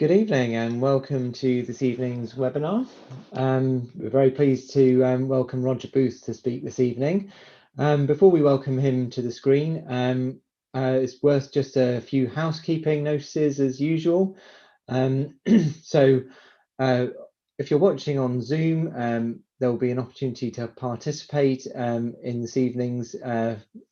Good evening and welcome to this evening's webinar. We're very pleased to welcome Roger Booth to speak this evening. Before we welcome him to the screen, it's worth just a few housekeeping notices as usual. So if you're watching on Zoom, there will be an opportunity to participate in this evening's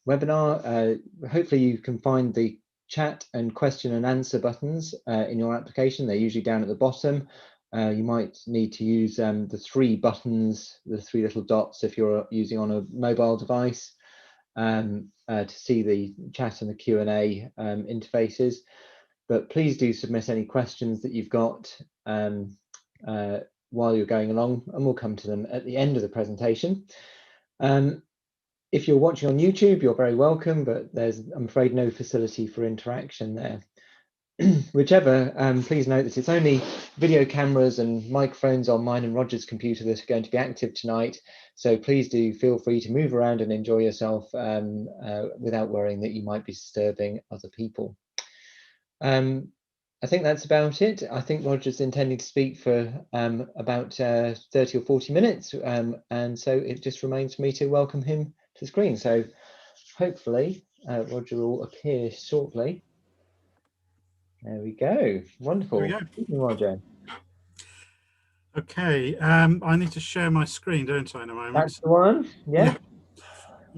webinar. Hopefully you can find the chat and question and answer buttons in your application. They're usually down at the bottom. You might need to use the three buttons, the three little dots if you're using on a mobile device to see the chat and the Q&A interfaces. But please do submit any questions that you've got while you're going along, and we'll come to them at the end of the presentation. If you're watching on YouTube, you're very welcome, but there's, I'm afraid, no facility for interaction there. Whichever, please note that it's only video cameras and microphones on mine and Roger's computer that are going to be active tonight. So please do feel free to move around and enjoy yourself without worrying that you might be disturbing other people. I think that's about it. I think Roger's intending to speak for about 30 or 40 minutes. And so it just remains for me to welcome him to the screen. So hopefully Roger will appear shortly. There we go. Wonderful. There we go. Good evening, Roger. Okay, I need to share my screen, don't I, in a moment? That's the one, yeah.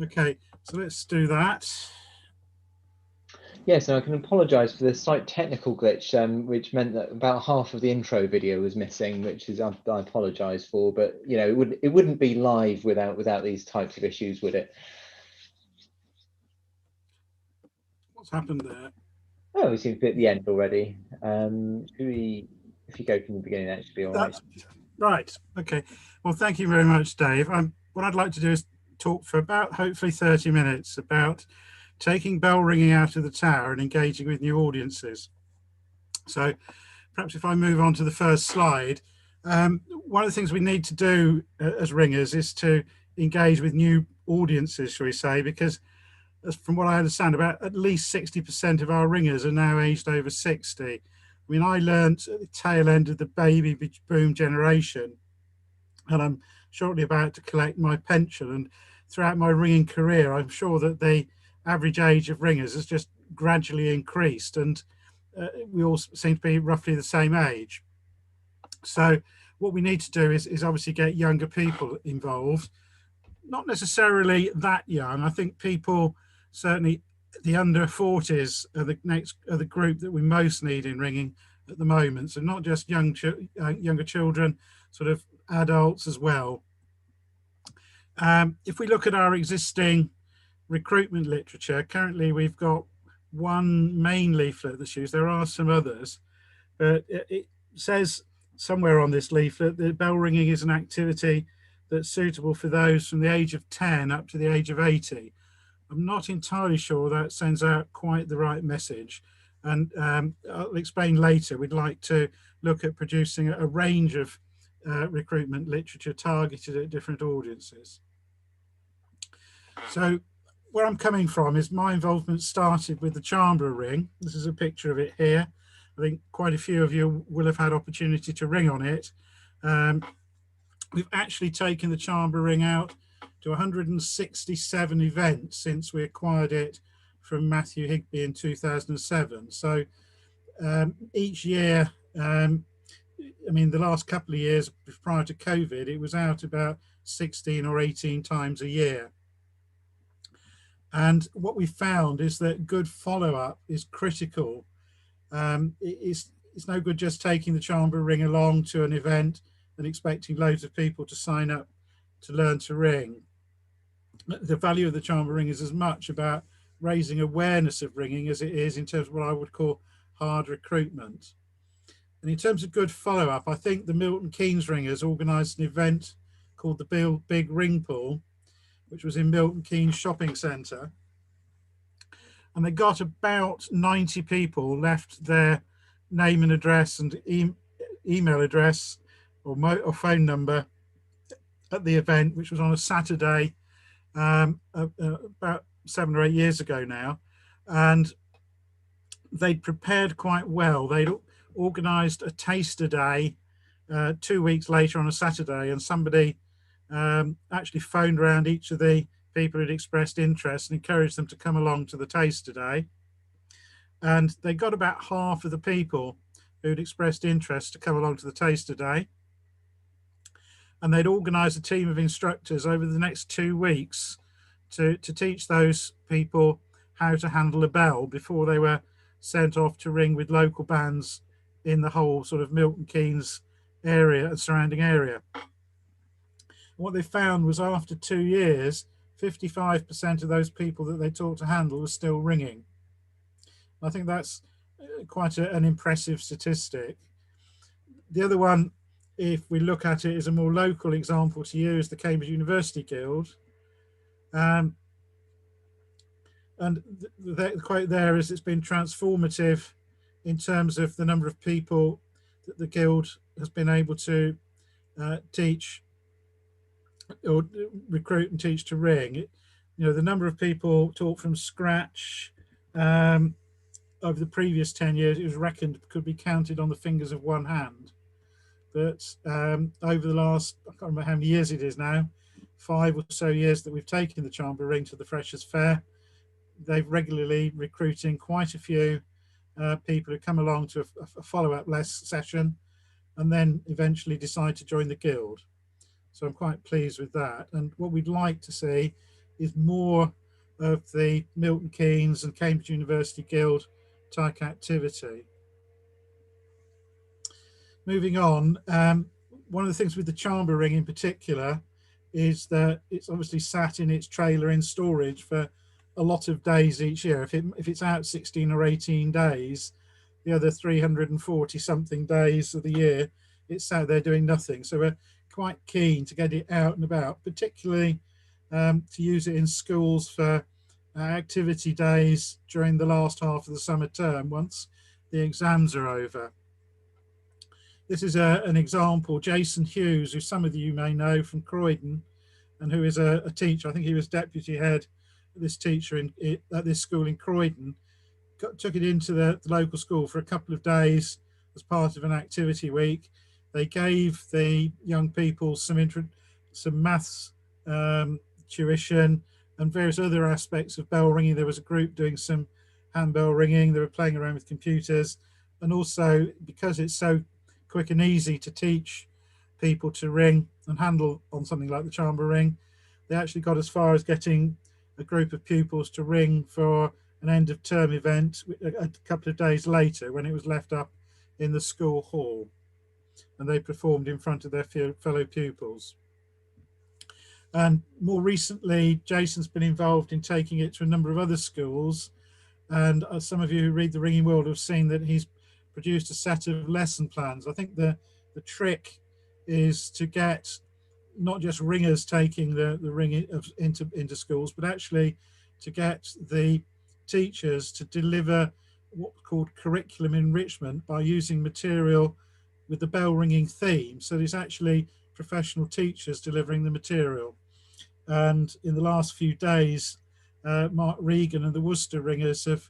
Okay, so let's do that. Yes, and I can apologise for the slight technical glitch, which meant that about half of the intro video was missing, which is I apologise for. But you know, it wouldn't be live without these types of issues, would it? What's happened there? Oh, we seem to be at the end already. Should we, if you go from the beginning, that should be all right. Right. Okay. Well, thank you very much, Dave. What I'd like to do is talk for about hopefully 30 minutes about taking bell ringing out of the tower and engaging with new audiences. So perhaps if I move on to the first slide, one of the things we need to do as ringers is to engage with new audiences, shall we say, because from what I understand, about at least 60% of our ringers are now aged over 60. I mean, I learned at the tail end of the baby boom generation, and I'm shortly about to collect my pension. And throughout my ringing career, I'm sure that the average age of ringers has just gradually increased, and we all seem to be roughly the same age. So what we need to do is obviously get younger people involved, not necessarily that young. I think people, certainly the under 40s are the group that we most need in ringing at the moment. So not just younger children, sort of adults as well. If we look at our existing recruitment literature, currently we've got one main leaflet that's used. There are some others, but it says somewhere on this leaflet that bell ringing is an activity that's suitable for those from the age of 10 up to the age of 80. I'm not entirely sure that sends out quite the right message, and I'll explain later. We'd like to look at producing a range of recruitment literature targeted at different audiences. So where I'm coming from is my involvement started with the Charnborough ring. This is a picture of it here. I think quite a few of you will have had opportunity to ring on it. We've actually taken the Charnborough ring out to 167 events since we acquired it from Matthew Higby in 2007. So each year, I mean, the last couple of years prior to COVID, it was out about 16 or 18 times a year. And what we found is that good follow-up is critical. It's no good just taking the Charnborough ring along to an event and expecting loads of people to sign up to learn to ring. The value of the Charnborough ring is as much about raising awareness of ringing as it is in terms of what I would call hard recruitment. And in terms of good follow-up, I think the Milton Keynes ringers organised an event called the Big Ring Pool, which was in Milton Keynes Shopping Centre. And they got about 90 people left their name and address and email address or phone number at the event, which was on a Saturday about 7 or 8 years ago now. And they'd prepared quite well. They'd organised a taster day 2 weeks later on a Saturday, and somebody actually phoned around each of the people who'd expressed interest and encouraged them to come along to the taster day. And they got about half of the people who'd expressed interest to come along to the taster day. And they'd organised a team of instructors over the next 2 weeks to teach those people how to handle a bell before they were sent off to ring with local bands in the whole sort of Milton Keynes area and surrounding area. What they found was after 2 years, 55% of those people that they taught to handle were still ringing. I think that's quite an impressive statistic. The other one, if we look at it as a more local example to use, the Cambridge University Guild. And the quote there is, it's been transformative in terms of the number of people that the Guild has been able to teach or recruit and teach to ring. The number of people taught from scratch over the previous 10 years, it was reckoned could be counted on the fingers of one hand. But over the last, I can't remember how many years it is now, 5 or so years that we've taken the Chamber Ring to the Freshers' Fair, they've regularly recruiting quite a few people who come along to a follow-up session and then eventually decide to join the Guild. So I'm quite pleased with that. And what we'd like to see is more of the Milton Keynes and Cambridge University Guild type activity. Moving on, one of the things with the Chamber Ring in particular is that it's obviously sat in its trailer in storage for a lot of days each year. If it's out 16 or 18 days, the other 340 something days of the year, it's sat there doing nothing. So we're quite keen to get it out and about, particularly to use it in schools for activity days during the last half of the summer term once the exams are over. This is an example. Jason Hughes, who some of you may know from Croydon, and who is a teacher. I think he was deputy head of this teacher at this school in Croydon. Took it into the local school for a couple of days as part of an activity week. They gave the young people some maths tuition and various other aspects of bell ringing. There was a group doing some handbell ringing. They were playing around with computers, and also because it's so quick and easy to teach people to ring and handle on something like the Chamber Ring, they actually got as far as getting a group of pupils to ring for an end of term event a couple of days later when it was left up in the school hall, and they performed in front of their fellow pupils. And more recently, Jason's been involved in taking it to a number of other schools, and some of you who read the Ringing World have seen that he's produced a set of lesson plans. I think the trick is to get not just ringers taking the ring into schools, but actually to get the teachers to deliver what's called curriculum enrichment by using material with the bell ringing theme. So there's actually professional teachers delivering the material. And in the last few days, Mark Regan and the Worcester Ringers have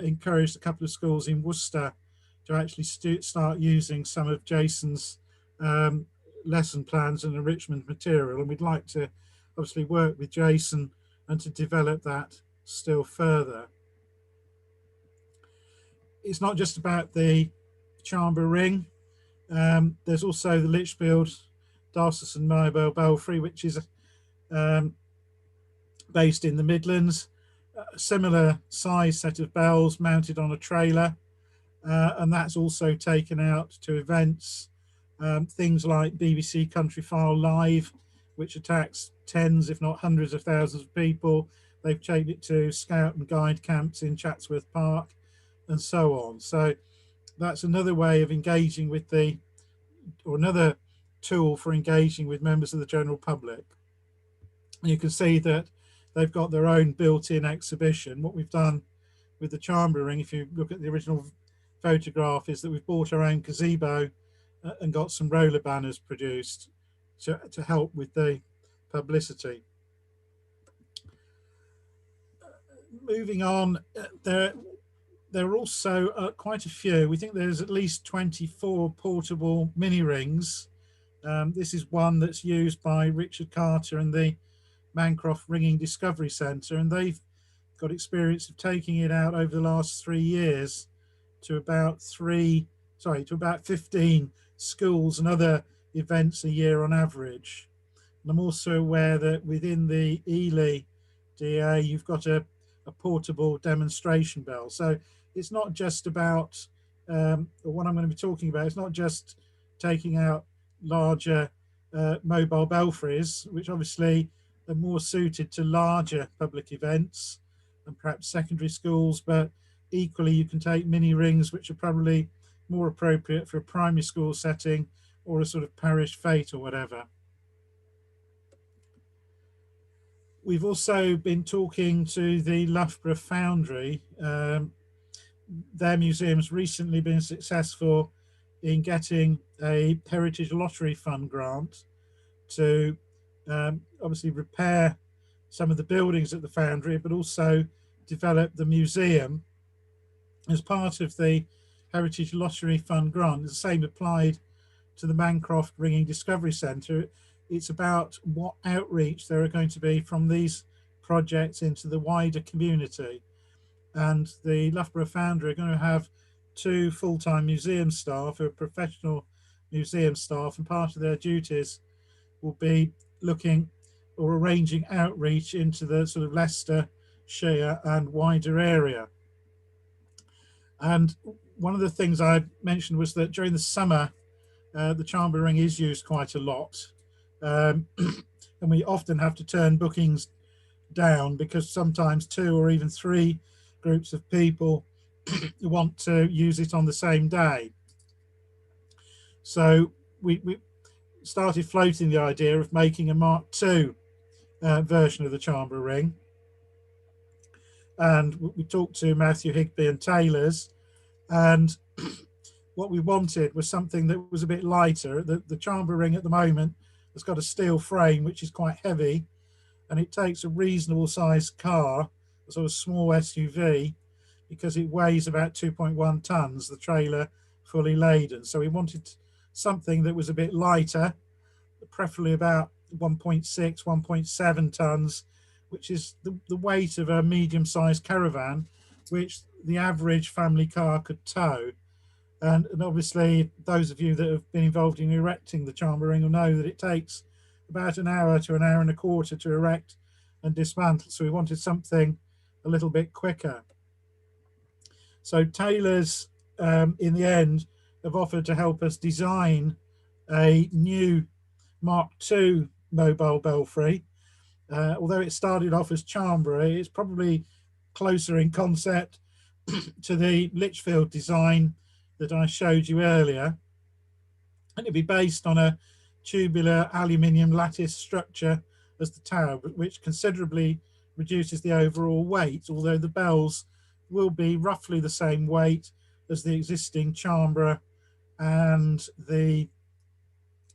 encouraged a couple of schools in Worcester to actually start using some of Jason's lesson plans and enrichment material. And we'd like to obviously work with Jason and to develop that still further. It's not just about the Chamber Ring. There's also the Lichfield Diocesan Mobile Belfry, which is based in the Midlands. A similar size set of bells mounted on a trailer. And that's also taken out to events, things like BBC Countryfile Live, which attracts tens, if not hundreds of thousands of people. They've taken it to scout and guide camps in Chatsworth Park and so on. So that's another way of engaging with or another tool for engaging with members of the general public. You can see that they've got their own built-in exhibition. What we've done with the Chamber Ring, if you look at the original photograph, is that we've bought our own gazebo and got some roller banners produced to help with the publicity. Moving on, there are also quite a few. We think there's at least 24 portable mini rings. This is one that's used by Richard Carter and the Mancroft Ringing Discovery Centre, and they've got experience of taking it out over the last 3 years to to about 15 schools and other events a year on average. And I'm also aware that within the Ely DA, you've got a portable demonstration bell. So it's not just about, what I'm going to be talking about, it's not just taking out larger mobile belfries, which obviously are more suited to larger public events and perhaps secondary schools, but equally you can take mini rings, which are probably more appropriate for a primary school setting or a sort of parish fete or whatever. We've also been talking to the Loughborough Foundry. Their museum's recently been successful in getting a Heritage Lottery Fund grant to obviously repair some of the buildings at the foundry, but also develop the museum as part of the Heritage Lottery Fund grant. The same applied to the Mancroft Ringing Discovery Centre. It's about what outreach there are going to be from these projects into the wider community. And the Loughborough Foundry are going to have 2 full-time museum staff who are professional museum staff, and part of their duties will be looking or arranging outreach into the sort of Leicestershire and wider area. And one of the things I mentioned was that during the summer, the Charnborough Ring is used quite a lot. And we often have to turn bookings down because sometimes 2 or even 3 groups of people want to use it on the same day. So we started floating the idea of making a Mark II version of the Charnborough Ring. And we talked to Matthew Higby and Taylors, and what we wanted was something that was a bit lighter. The Charnborough Ring at the moment has got a steel frame, which is quite heavy, and it takes a reasonable sized car, a sort of small SUV, because it weighs about 2.1 tons, the trailer fully laden. So we wanted something that was a bit lighter, preferably about 1.6, 1.7 tons, which is the weight of a medium-sized caravan, which the average family car could tow. And obviously, those of you that have been involved in erecting the Charnborough Ring will know that it takes about an hour to an hour and a quarter to erect and dismantle. So we wanted something a little bit quicker. So Taylors, in the end, have offered to help us design a new Mark II mobile belfry. Although it started off as Charnborough, it's probably closer in concept to the Lichfield design that I showed you earlier. And it'll be based on a tubular aluminium lattice structure as the tower, which considerably reduces the overall weight, although the bells will be roughly the same weight as the existing Charnborough and the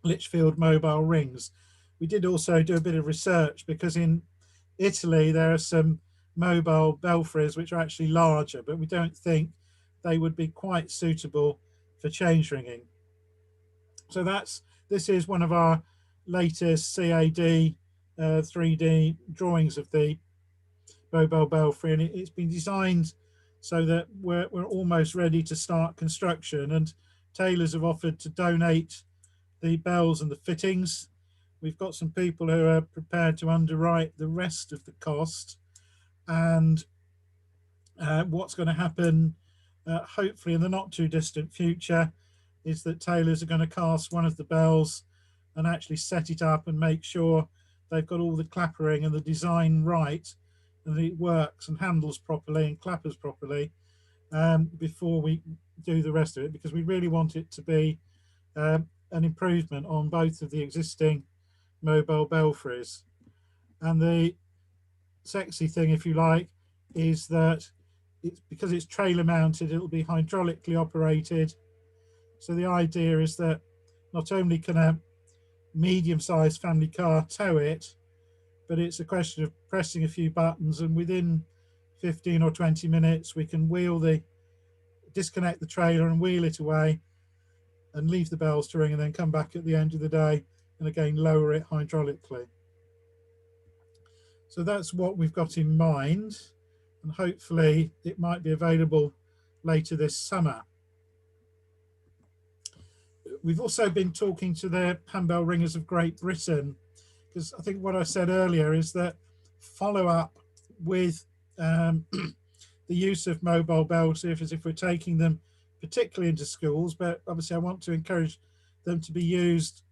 Lichfield mobile rings. We did also do a bit of research because in Italy there are some mobile belfries which are actually larger, but we don't think they would be quite suitable for change ringing. So this is one of our latest CAD 3D drawings of the mobile belfry, and it's been designed so that we're almost ready to start construction, and Taylors have offered to donate the bells and the fittings. We've got some people who are prepared to underwrite the rest of the cost, and what's going to happen hopefully in the not too distant future is that Taylors are going to cast one of the bells and actually set it up and make sure they've got all the clappering and the design right, and that it works and handles properly and clappers properly before we do the rest of it, because we really want it to be an improvement on both of the existing mobile belfries. And the sexy thing, if you like, is that because it's trailer mounted, it'll be hydraulically operated. So the idea is that not only can a medium-sized family car tow it, but it's a question of pressing a few buttons, and within 15 or 20 minutes we can wheel the disconnect the trailer and wheel it away and leave the bells to ring, and then come back at the end of the day and again lower it hydraulically. So that's what we've got in mind, and hopefully it might be available later this summer. We've also been talking to the handbell ringers of Great Britain, because I think what I said earlier is that follow up with the use of mobile bell sniffers if we're taking them particularly into schools, but obviously I want to encourage them to be used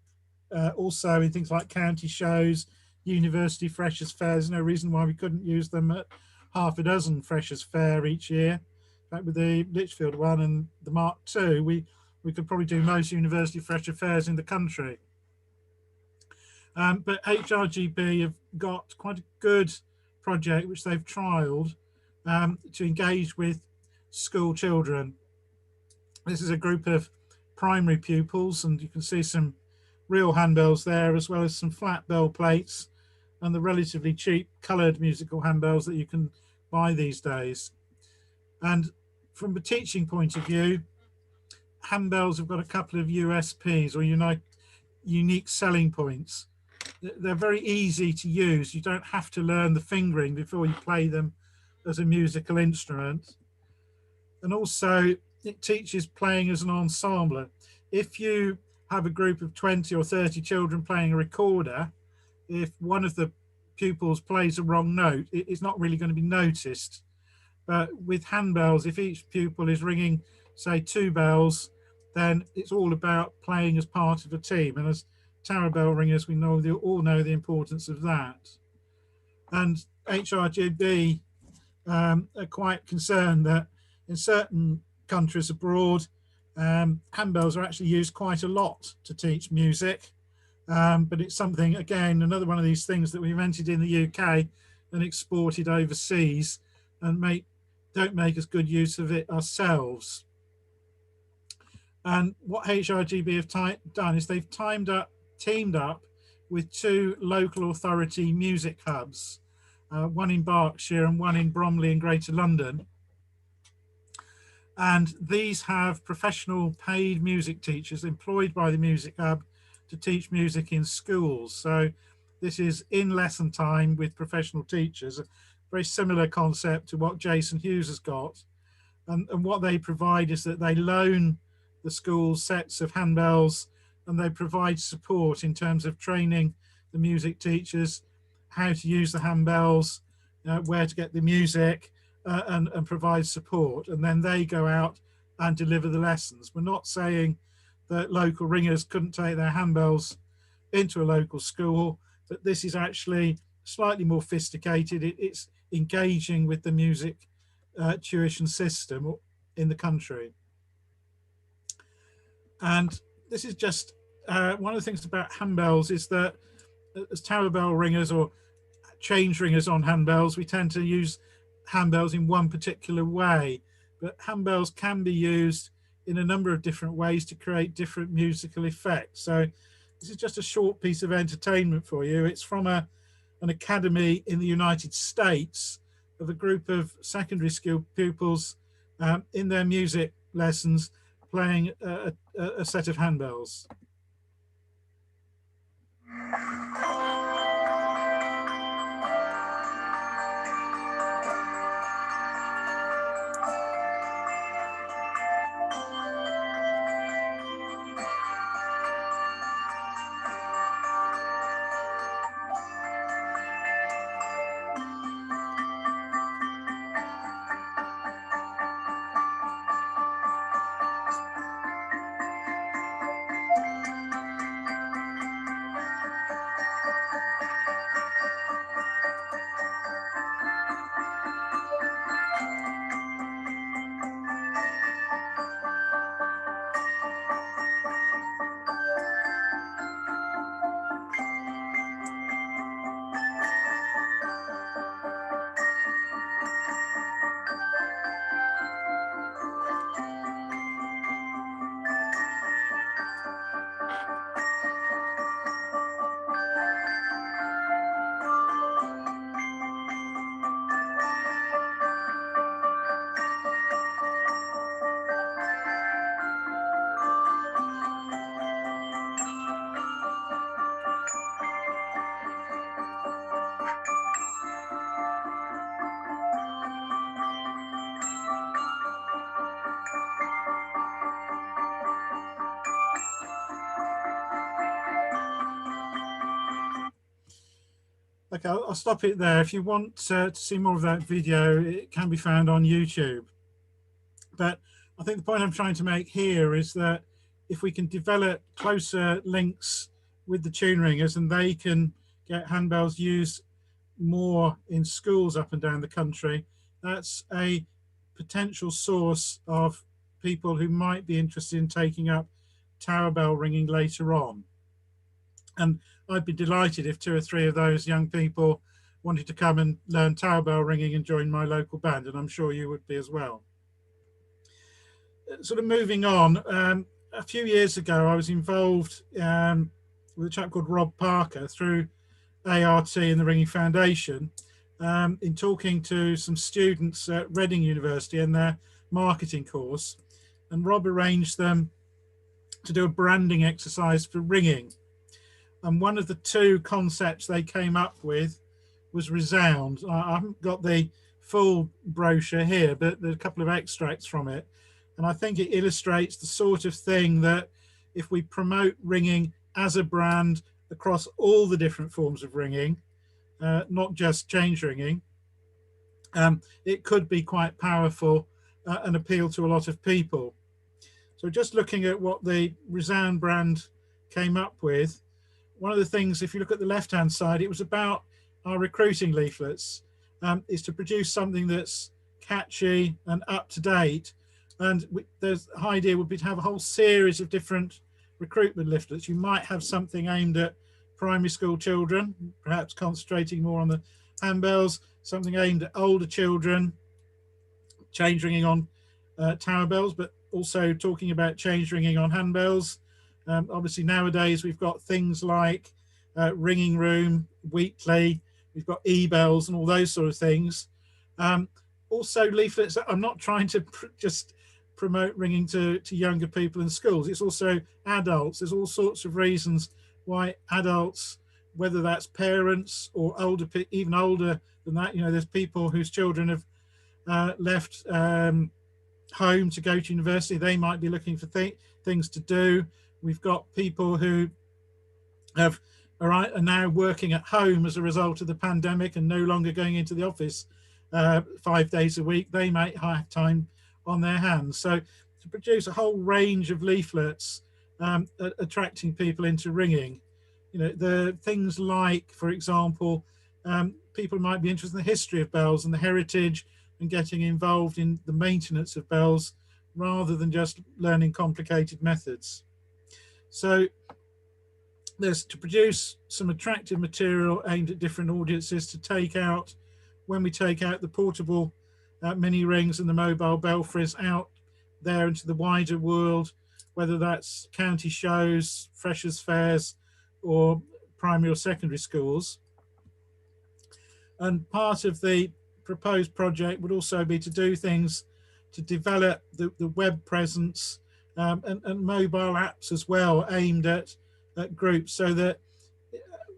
also in things like county shows, university freshers fairs. No reason why we couldn't use them at half a dozen freshers fair each year. In fact, with the Lichfield one and the Mark II, we could probably do most university fresher fairs in the country. But HRGB have got quite a good project which they've trialled to engage with school children. This is a group of primary pupils, and you can see some real handbells there, as well as some flat bell plates and the relatively cheap coloured musical handbells that you can buy these days. And from a teaching point of view, handbells have got a couple of USPs, or unique selling points. They're very easy to use. You don't have to learn the fingering before you play them as a musical instrument. And also it teaches playing as an ensemble. If you have a group of 20 or 30 children playing a recorder, if one of the pupils plays a wrong note, it's not really going to be noticed. But with handbells, if each pupil is ringing, say, 2 bells, then it's all about playing as part of a team. And as tower bell ringers, we all know the importance of that. And HRGB are quite concerned that in certain countries abroad, handbells are actually used quite a lot to teach music. But it's something, again, another one of these things that we invented in the UK and exported overseas, and don't make as good use of it ourselves. And what HRGB have done is they've teamed up with 2 local authority music hubs, one in Berkshire and one in Bromley in Greater London. And these have professional paid music teachers employed by the music hub to teach music in schools. So this is in lesson time with professional teachers, a very similar concept to what Jason Hughes has got. And what they provide is that they loan the schools sets of handbells, and they provide support in terms of training the music teachers how to use the handbells, where to get the music, and provide support. And then they go out and deliver the lessons. We're not saying that local ringers couldn't take their handbells into a local school, but this is actually slightly more sophisticated. It's engaging with the music tuition system in the country. And this is just one of the things about handbells is that as tower bell ringers or change ringers on handbells, we tend to use handbells in one particular way, but handbells can be used in a number of different ways to create different musical effects. So this is just a short piece of entertainment for you. It's from an academy in the United States of a group of secondary school pupils in their music lessons playing a set of handbells. Okay, I'll stop it there. If you want to see more of that video, it can be found on YouTube. But I think the point I'm trying to make here is that if we can develop closer links with the tune ringers and they can get handbells used more in schools up and down the country, that's a potential source of people who might be interested in taking up tower bell ringing later on. And I'd be delighted if 2 or 3 of those young people wanted to come and learn tower bell ringing and join my local band, and I'm sure you would be as well. Sort of moving on, a few years ago I was involved with a chap called Rob Parker through ART and the Ringing Foundation in talking to some students at Reading University in their marketing course, and Rob arranged them to do a branding exercise for ringing. And one of the 2 concepts they came up with was resound. I haven't got the full brochure here, but there's a couple of extracts from it. And I think it illustrates the sort of thing that if we promote ringing as a brand across all the different forms of ringing, not just change ringing, it could be quite powerful and appeal to a lot of people. So just looking at what the Resound brand came up with, one of the things, if you look at the left-hand side, it was about our recruiting leaflets, is to produce something that's catchy and up-to-date. And the idea would be to have a whole series of different recruitment leaflets. You might have something aimed at primary school children, perhaps concentrating more on the handbells, something aimed at older children, change ringing on tower bells, but also talking about change ringing on handbells. Obviously nowadays we've got things like ringing room, weekly, we've got e-bells and all those sort of things. Also leaflets, I'm not trying to just promote ringing to younger people in schools, it's also adults. There's all sorts of reasons why adults, whether that's parents or older, even older than that, there's people whose children have left home to go to university, they might be looking for things to do. We've got people who are now working at home as a result of the pandemic and no longer going into the office 5 days a week. They might have time on their hands. So to produce a whole range of leaflets attracting people into ringing, the things like, for example, people might be interested in the history of bells and the heritage and getting involved in the maintenance of bells rather than just learning complicated methods. So there's to produce some attractive material aimed at different audiences to take out, when we take out the portable mini rings and the mobile belfries out there into the wider world, whether that's county shows, freshers fairs, or primary or secondary schools. And part of the proposed project would also be to do things to develop the web presence and mobile apps as well, aimed at groups, so that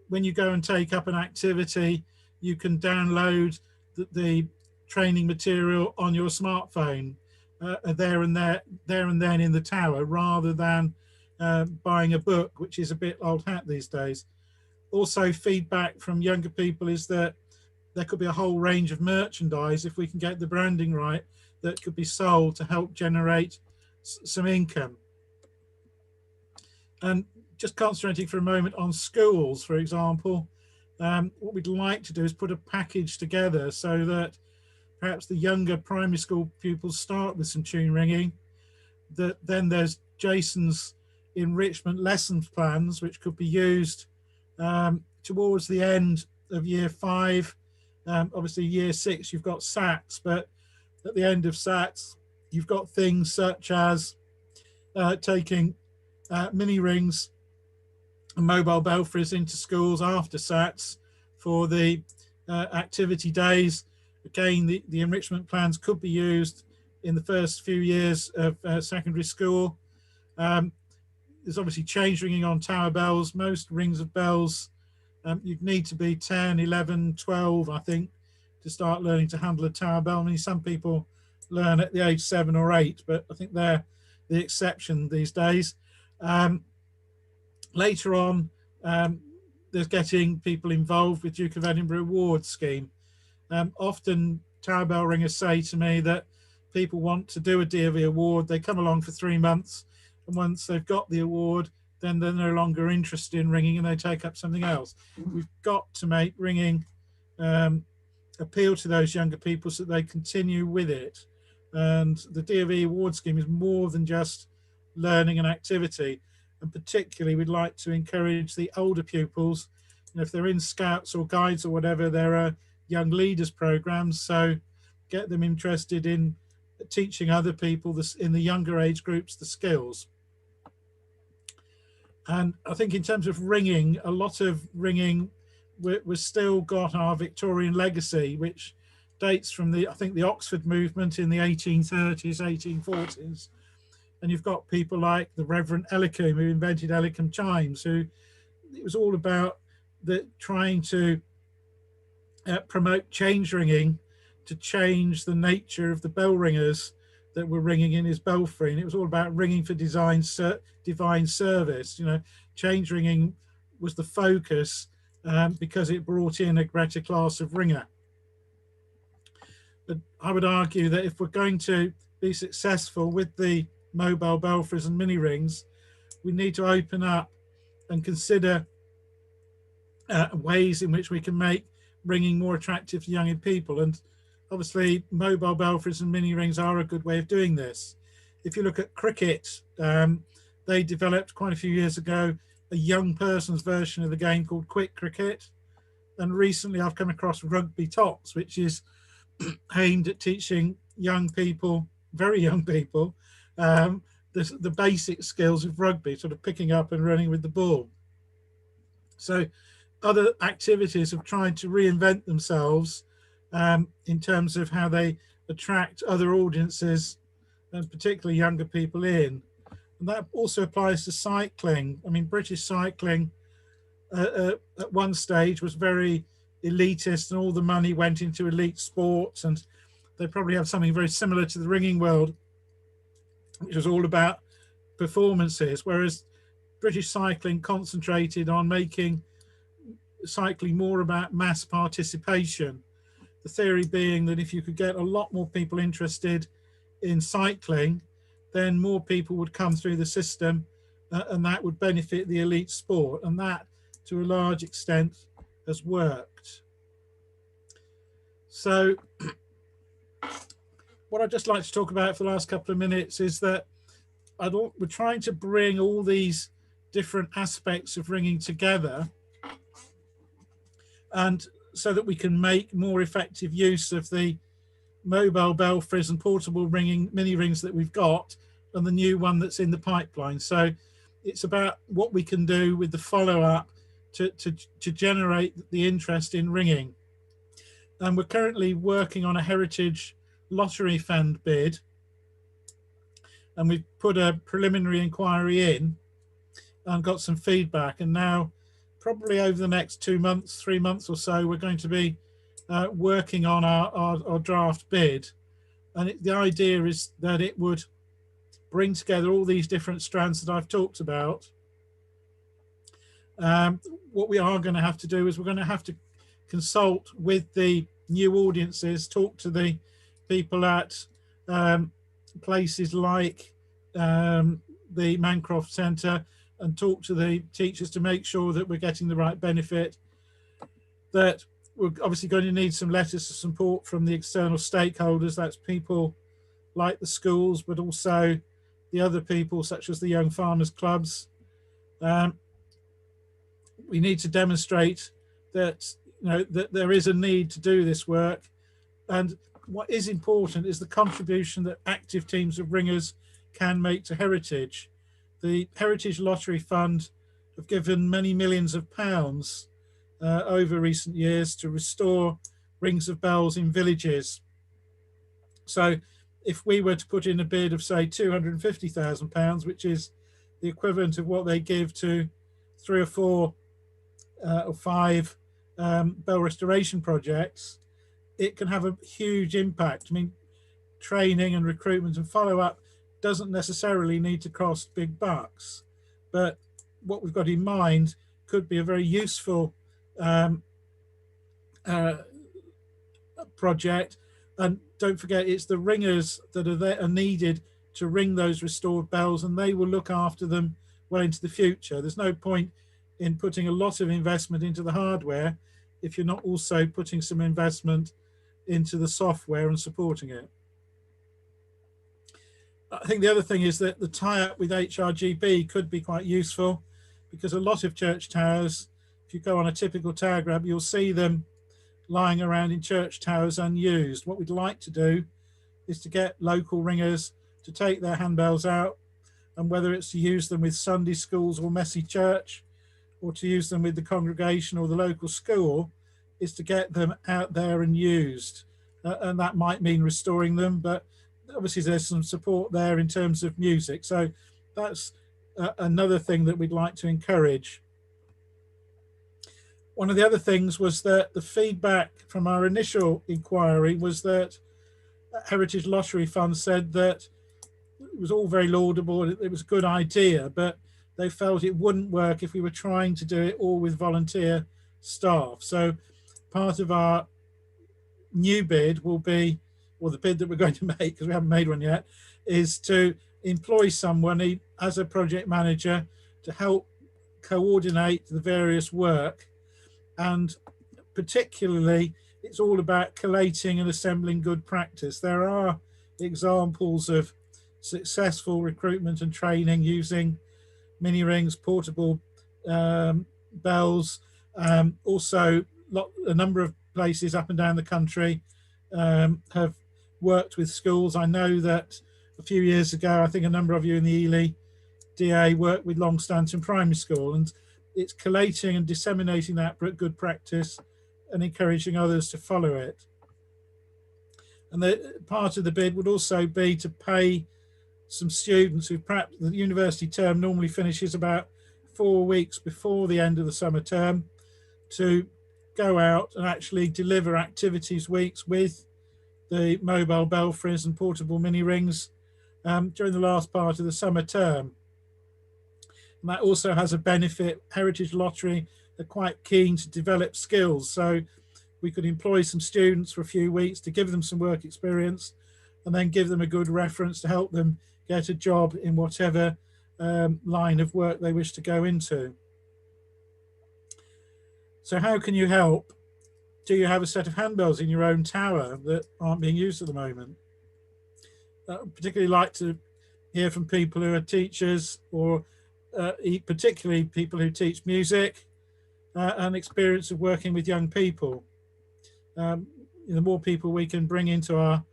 when you go and take up an activity, you can download the training material on your smartphone there and then in the tower, rather than buying a book, which is a bit old hat these days. Also, feedback from younger people is that there could be a whole range of merchandise, if we can get the branding right, that could be sold to help generate some income. And just concentrating for a moment on schools, for example, what we'd like to do is put a package together so that perhaps the younger primary school pupils start with some tune ringing, that then there's Jason's enrichment lessons plans, which could be used towards the end of year 5. Obviously year 6 you've got SATs, but at the end of SATs you've got things such as taking mini rings and mobile belfries into schools after SATs for the activity days. Again, the enrichment plans could be used in the first few years of secondary school. There's obviously change ringing on tower bells. Most rings of bells, you'd need to be 10, 11, 12, I think, to start learning to handle a tower bell. I mean, some people learn at the age 7 or 8, but I think they're the exception these days. Later on, there's getting people involved with Duke of Edinburgh Awards scheme. Often tower bell ringers say to me that people want to do a DOE award, they come along for 3 months, and once they've got the award, then they're no longer interested in ringing and they take up something else. We've got to make ringing appeal to those younger people so that they continue with it. And the DOE award scheme is more than just learning and activity. And particularly, we'd like to encourage the older pupils. And if they're in scouts or guides or whatever, there are young leaders programs. So get them interested in teaching other people this, in the younger age groups, the skills. And I think in terms of ringing, a lot of ringing, we've still got our Victorian legacy, which dates from I think the Oxford movement in the 1830s, 1840s. And you've got people like the Reverend Ellicombe, who invented Ellicombe chimes, who it was all about trying to promote change ringing to change the nature of the bell ringers that were ringing in his belfry. And it was all about ringing for divine service. You know, change ringing was the focus because it brought in a greater class of ringer. But I would argue that if we're going to be successful with the mobile belfries and mini rings, we need to open up and consider ways in which we can make ringing more attractive to young people. And obviously mobile belfries and mini rings are a good way of doing this. If you look at cricket, they developed quite a few years ago a young person's version of the game called quick cricket. And recently I've come across rugby tops, which is aimed at teaching young people, very young people, the basic skills of rugby, sort of picking up and running with the ball. So other activities have tried to reinvent themselves in terms of how they attract other audiences, and particularly younger people in. And that also applies to cycling. I mean, British cycling at one stage was very elitist, and all the money went into elite sports, and they probably have something very similar to the ringing world, which was all about performances, whereas British cycling concentrated on making cycling more about mass participation. The theory being that if you could get a lot more people interested in cycling, then more people would come through the system, and that would benefit the elite sport. And that, to a large extent, has worked. So what I'd just like to talk about for the last couple of minutes is that we're trying to bring all these different aspects of ringing together, and so that we can make more effective use of the mobile belfries and portable ringing mini rings that we've got, and the new one that's in the pipeline. So it's about what we can do with the follow-up to generate the interest in ringing. And we're currently working on a heritage lottery fund bid, and we've put a preliminary inquiry in and got some feedback. And now, probably over the next 2 months, 3 months or so, we're going to be working on our draft bid. And the idea is that it would bring together all these different strands that I've talked about. What we are going to have to do is we're going to have to consult with the new audiences, talk to the people at places like the Mancroft Centre, and talk to the teachers to make sure that we're getting the right benefit. That we're obviously going to need some letters of support from the external stakeholders. That's people like the schools, but also the other people such as the young farmers clubs. We need to demonstrate that, you know, that there is a need to do this work. And what is important is the contribution that active teams of ringers can make to heritage. The Heritage Lottery Fund have given many millions of pounds over recent years to restore rings of bells in villages. So if we were to put in a bid of, say, £250,000, which is the equivalent of what they give to 3 or 4 or 5 bell restoration projects, it can have a huge impact. I mean, training and recruitment and follow-up doesn't necessarily need to cost big bucks, but what we've got in mind could be a very useful um, uh, project. And don't forget, it's the ringers that are needed to ring those restored bells, and they will look after them well into the future. There's no point in putting a lot of investment into the hardware if you're not also putting some investment into the software and supporting it. I think the other thing is that the tie-up with HRGB could be quite useful, because a lot of church towers, if you go on a typical tower grab, you'll see them lying around in church towers unused. What we'd like to do is to get local ringers to take their handbells out, and whether it's to use them with Sunday schools or messy church, or to use them with the congregation or the local school, is to get them out there and used. And that might mean restoring them, but obviously there's some support there in terms of music. So that's another thing that we'd like to encourage. One of the other things was that the feedback from our initial inquiry was that Heritage Lottery Fund said that it was all very laudable, it was a good idea, but they felt it wouldn't work if we were trying to do it all with volunteer staff. So part of our new bid will be, or the bid that we're going to make, because we haven't made one yet, is to employ someone as a project manager to help coordinate the various work. And particularly, it's all about collating and assembling good practice. There are examples of successful recruitment and training using mini rings, portable bells. Also, a number of places up and down the country have worked with schools. I know that a few years ago, I think a number of you in the Ely DA worked with Longstanton Primary School, and it's collating and disseminating that good practice and encouraging others to follow it. And part of the bid would also be to pay some students who, perhaps the university term normally finishes about 4 weeks before the end of the summer term, to go out and actually deliver activities weeks with the mobile belfries and portable mini rings during the last part of the summer term. And that also has a benefit. Heritage Lottery are quite keen to develop skills, so we could employ some students for a few weeks to give them some work experience, and then give them a good reference to help them get a job in whatever line of work they wish to go into. So how can you help? Do you have a set of handbells in your own tower that aren't being used at the moment? I'd particularly like to hear from people who are teachers, or particularly people who teach music and experience of working with young people. The more people we can bring into our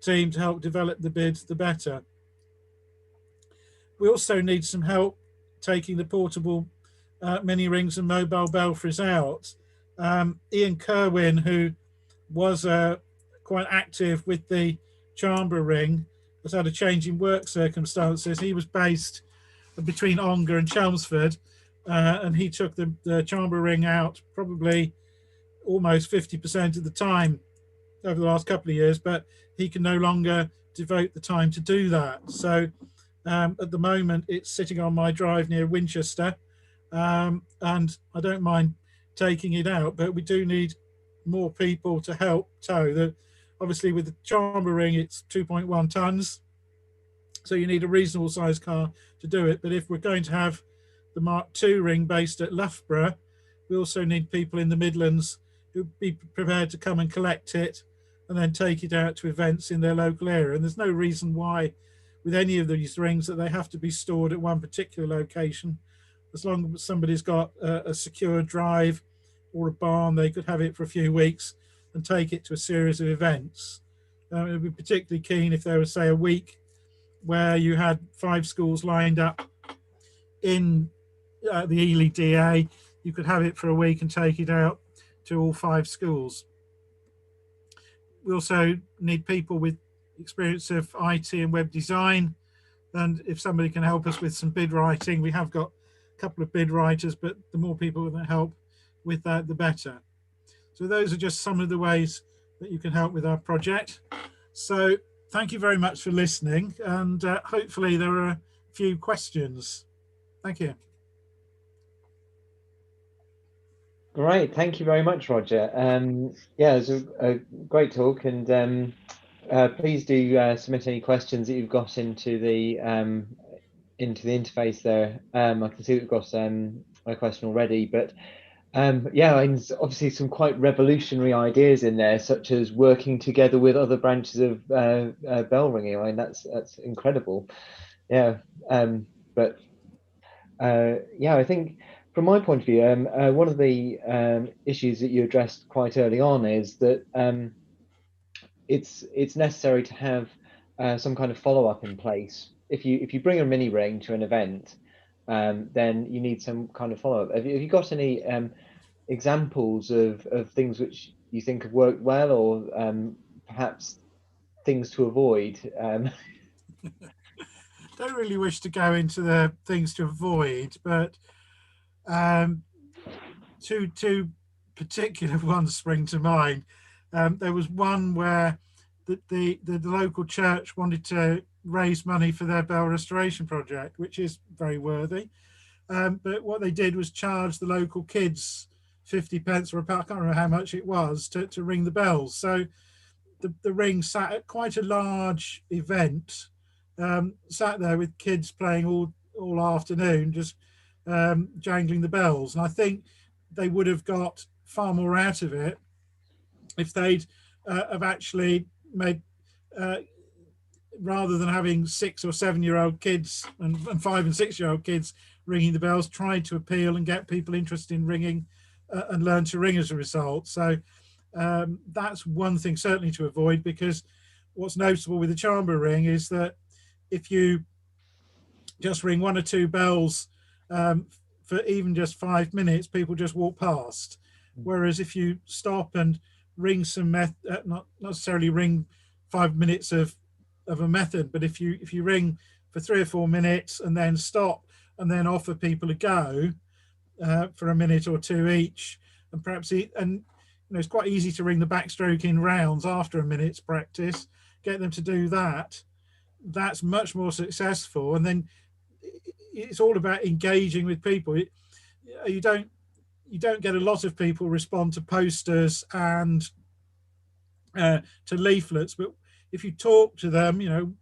team to help develop the bids, the better. We also need some help taking the portable mini rings and mobile belfries out. Ian Kerwin, who was quite active with the Charnborough ring, has had a change in work circumstances. He was based between Ongar and Chelmsford, and he took the Charnborough ring out probably almost 50% of the time over the last couple of years, but he can no longer devote the time to do that. So at the moment, it's sitting on my drive near Winchester, and I don't mind taking it out, but we do need more people to help tow. Obviously, with the Charnborough ring, it's 2.1 tons, so you need a reasonable sized car to do it. But if we're going to have the Mark II ring based at Loughborough, we also need people in the Midlands who'd be prepared to come and collect it and then take it out to events in their local area. And there's no reason why with any of these rings that they have to be stored at one particular location. As long as somebody's got a secure drive or a barn, they could have it for a few weeks and take it to a series of events. It would be particularly keen if there was, say, a week where you had 5 schools lined up in the Ely DA. You could have it for a week and take it out to all 5 schools. We also need people with experience of IT and web design, and if somebody can help us with some bid writing, we have got a couple of bid writers, but the more people that help with that, the better. So those are just some of the ways that you can help with our project. So thank you very much for listening, and hopefully there are a few questions. Thank you. Great, thank you very much, Roger. Yeah, it was a great talk, and please do submit any questions that you've got into the interface there. I can see we've got a question already, but yeah, I mean, there's obviously some quite revolutionary ideas in there, such as working together with other branches of bell ringing. I mean, that's incredible. Yeah, but yeah, I think from my point of view, one of the issues that you addressed quite early on is that it's necessary to have some kind of follow up in place. If you bring a mini ring to an event, then you need some kind of follow up. Have you got any examples of things which you think have worked well, or perhaps things to avoid? Don't really wish to go into the things to avoid, but um, two particular ones spring to mind. There was one where the local church wanted to raise money for their bell restoration project, which is very worthy. But what they did was charge the local kids 50 pence or a pound, I can't remember how much it was, to ring the bells. So the ring sat at quite a large event, sat there with kids playing all afternoon, just jangling the bells. And I think they would have got far more out of it if they'd have actually made, uh, rather than having 6 or 7 year old kids and 5 and 6 year old kids ringing the bells, tried to appeal and get people interested in ringing and learn to ring as a result. So that's one thing certainly to avoid, because what's noticeable with the chamber ring is that if you just ring one or two bells for even just 5 minutes, people just walk past. Whereas if you stop and ring not necessarily ring 5 minutes of a method, but if you ring for 3 or 4 minutes and then stop and then offer people a go for a minute or two each, and perhaps it's quite easy to ring the backstroke in rounds after a minute's practice. Get them to do that. That's much more successful, and then it's all about engaging with people. You don't get a lot of people respond to posters and to leaflets, but if you talk to them,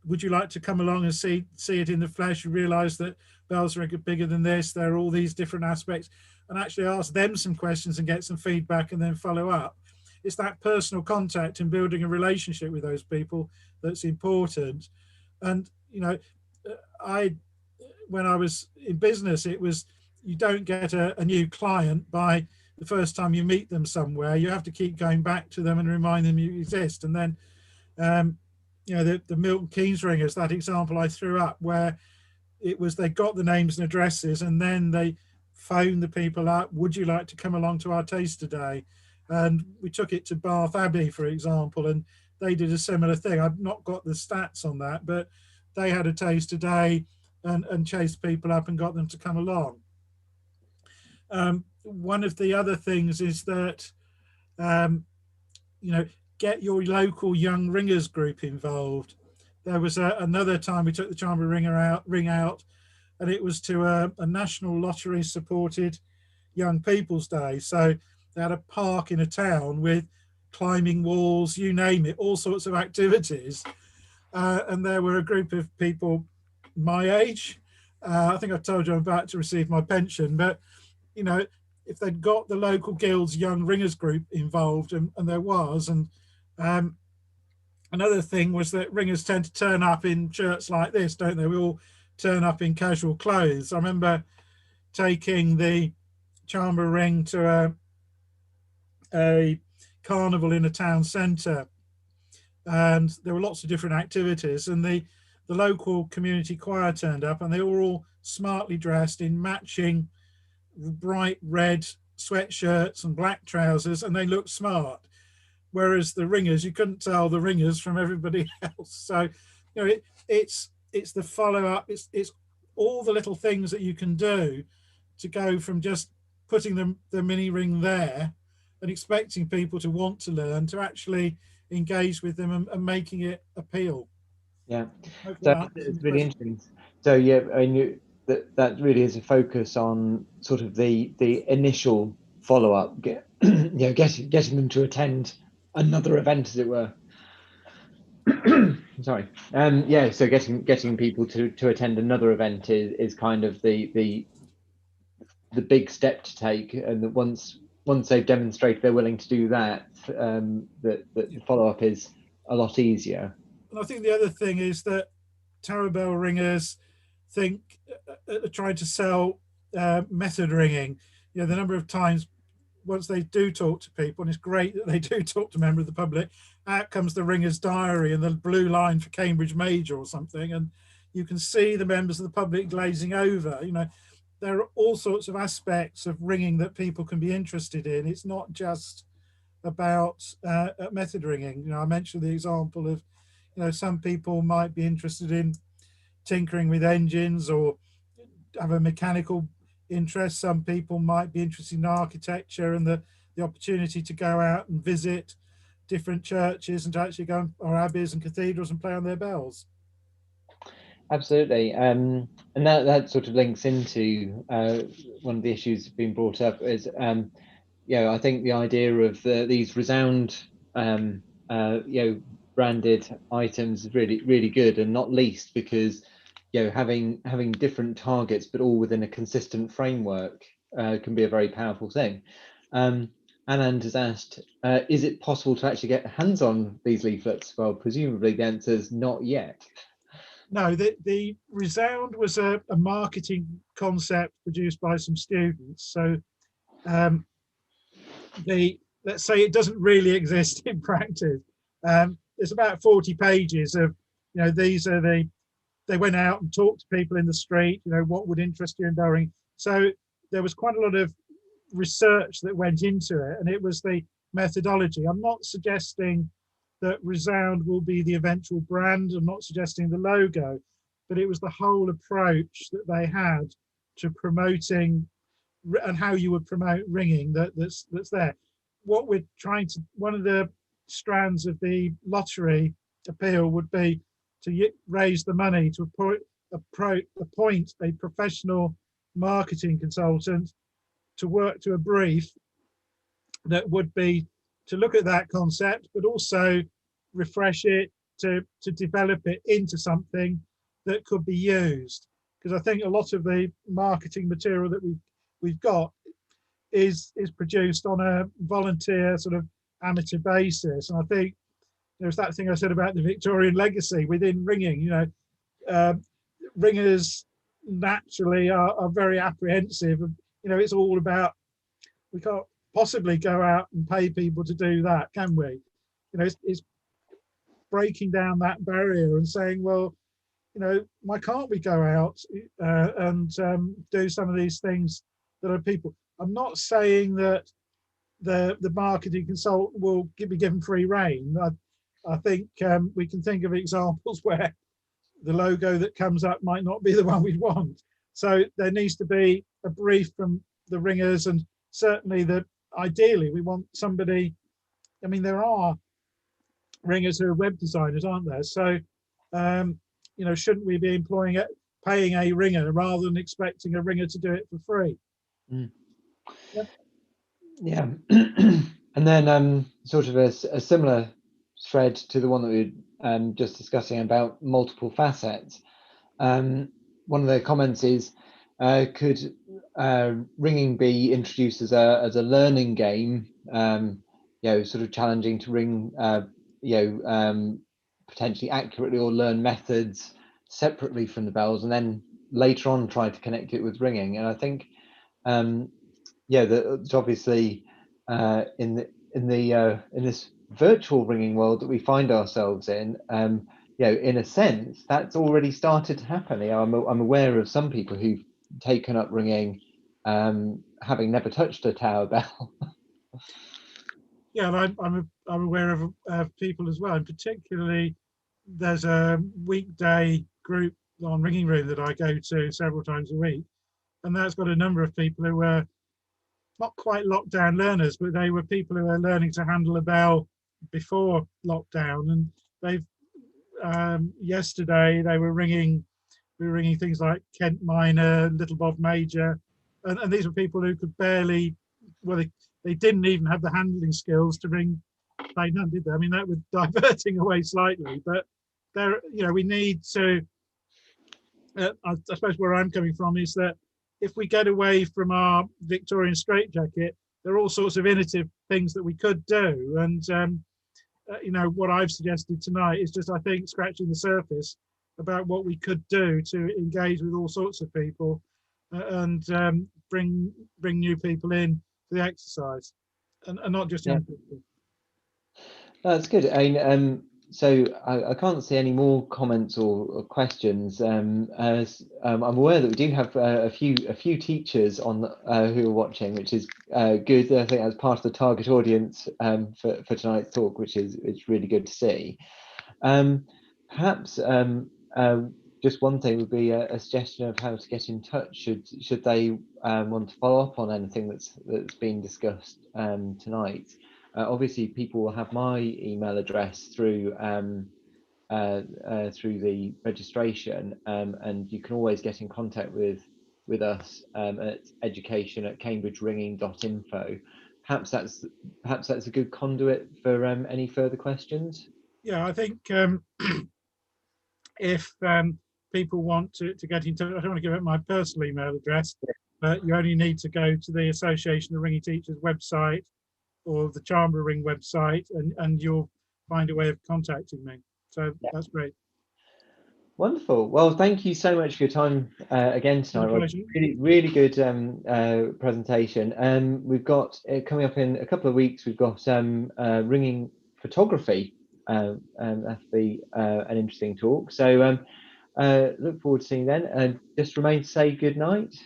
would you like to come along and see it in the flesh? You realise that bells are bigger than this. There are all these different aspects, and actually ask them some questions and get some feedback, and then follow up. It's that personal contact and building a relationship with those people that's important. And I when I was in business, it was, you don't get a new client by the first time you meet them somewhere. You have to keep going back to them and remind them you exist. And then um, the Milton Keynes ringers, that example I threw up, where it was they got the names and addresses, and then they phoned the people up, would you like to come along to our taster day? And we took it to Bath Abbey, for example, and they did a similar thing. I've not got the stats on that, but they had a taster day and chased people up and got them to come along. One of the other things is that um, get your local young ringers group involved. There was another time we took the chamber ring out, and it was to a national lottery supported young people's day. So they had a park in a town with climbing walls, you name it, all sorts of activities. And there were a group of people my age. I think I told you I'm about to receive my pension, but if they'd got the local guild's young ringers group involved, and there was, and another thing was that ringers tend to turn up in shirts like this, don't they? We all turn up in casual clothes. I remember taking the chamber ring to a carnival in a town centre, and there were lots of different activities, and the local community choir turned up, and they were all smartly dressed in matching bright red sweatshirts and black trousers, and they looked smart. Whereas the ringers, you couldn't tell the ringers from everybody else. So, it's the follow up. It's all the little things that you can do to go from just putting the mini ring there and expecting people to want to learn, to actually engage with them and making it appeal. Yeah, Hopefully so that answers it's the really question. interesting. So yeah, I mean, that really is a focus on sort of the initial follow up, getting them to attend another event, as it were. Sorry. So getting people to attend another event is kind of the big step to take, and that once they've demonstrated they're willing to do that, that the follow up is a lot easier. And I think the other thing is that tower bell ringers think trying to sell method ringing. You know, the number of times once they do talk to people, and it's great that they do talk to members of the public, out comes the ringer's diary and the blue line for Cambridge Major or something, and you can see the members of the public glazing over. You know, there are all sorts of aspects of ringing that people can be interested in. It's not just about method ringing. You know, I mentioned the example of, you know, some people might be interested in tinkering with engines or have a mechanical interest. Some people might be interested in architecture and the opportunity to go out and visit different churches and to actually go or abbeys and cathedrals and play on their bells. Absolutely, and that sort of links into one of the issues being brought up is, I think the idea of these resound, branded items is really good, and not least because having different targets but all within a consistent framework can be a very powerful thing. Anand has asked, is it possible to actually get hands on these leaflets? Well, presumably the answer is not yet. No, the Resound was a marketing concept produced by some students. So let's say it doesn't really exist in practice. There's about 40 pages of, you know, these are they went out and talked to people in the street, you know, what would interest you in bellringing. So there was quite a lot of research that went into it, and it was the methodology. I'm not suggesting that Resound will be the eventual brand. I'm not suggesting the logo, but it was the whole approach that they had to promoting and how you would promote ringing that's there. What we're trying to, one of the strands of the lottery appeal would be to raise the money to appoint a professional marketing consultant to work to a brief that would be to look at that concept, but also refresh it to develop it into something that could be used. Because I think a lot of the marketing material that we've got is produced on a volunteer sort of amateur basis. And I think there's that thing I said about the Victorian legacy within ringing. You know, ringers naturally are very apprehensive. You know, it's all about, we can't possibly go out and pay people to do that, can we? You know, it's breaking down that barrier and saying, well, you know, why can't we go out and do some of these things that are people? I'm not saying that the marketing consultant will be given free rein. I think we can think of examples where the logo that comes up might not be the one we want. So there needs to be a brief from the ringers, and certainly that ideally we want somebody. I mean, there are ringers who are web designers, aren't there? So you know, shouldn't we be paying a ringer rather than expecting a ringer to do it for free? Mm. Yeah. And then sort of a similar thread to the one that we were just discussing about multiple facets. One of the comments is, could ringing be introduced as a learning game? Sort of challenging to ring, potentially accurately, or learn methods separately from the bells, and then later on try to connect it with ringing. And I think, that's obviously in this virtual ringing world that we find ourselves in. In a sense, that's already started to happen. I'm aware of some people who've taken up ringing, having never touched a tower bell. Yeah, and I'm aware of people as well, and particularly there's a weekday group on Ringing Room that I go to several times a week, and that's got a number of people who were not quite lockdown learners, but they were people who were learning to handle a bell before lockdown, and they've yesterday they were ringing things like Kent Minor, Little Bob Major, and these were people who could barely well, they didn't even have the handling skills to ring play none, did they? I mean, that was diverting away slightly, but there, we need to. I suppose where I'm coming from is that if we get away from our Victorian straitjacket, there are all sorts of innovative things that we could do. And what I've suggested tonight is just, I think, scratching the surface about what we could do to engage with all sorts of people and bring new people in to the exercise, and not just young people. That's good. So I can't see any more comments or questions. As I'm aware that we do have a few teachers on who are watching, which is good. I think that's part of the target audience for tonight's talk, which is it's really good to see. Perhaps just one thing would be a suggestion of how to get in touch should they want to follow up on anything that's been discussed tonight. Obviously, people will have my email address through the registration, and you can always get in contact with us at education@cambridgeringing.info. Perhaps that's a good conduit for any further questions. Yeah, I think if people want to get in touch, I don't want to give out my personal email address, but you only need to go to the Association of Ringing Teachers website or the Chamber Ring website, and you'll find a way of contacting me. So that's great. Wonderful. Well, thank you so much for your time again tonight, Roger. Really good presentation. We've got coming up in a couple of weeks. We've got ringing photography, and that'll be an interesting talk. So look forward to seeing you then. And just remain to say good night.